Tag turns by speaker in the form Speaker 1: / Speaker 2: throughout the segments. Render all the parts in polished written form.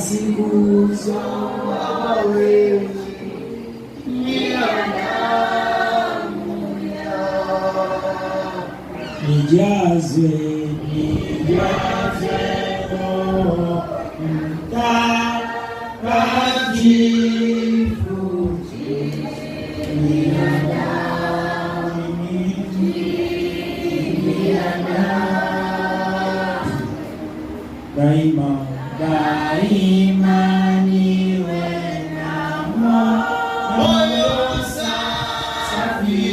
Speaker 1: siku zote nijaze Roho Mtakatifu daima niwe na moyo safi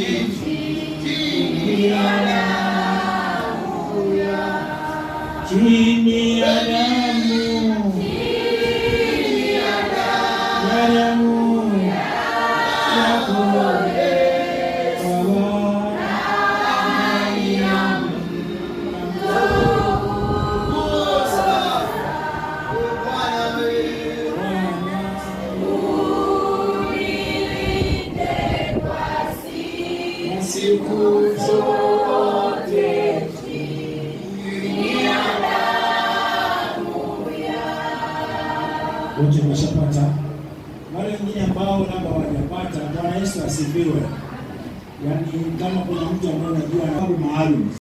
Speaker 1: chini ya damu yako siku zote wote wameshapata. Wale wengine ambao labda hawajapata, Bwana Yesu asifiwe. Yaani kama kuna mtu ambaye anajua mambo maalum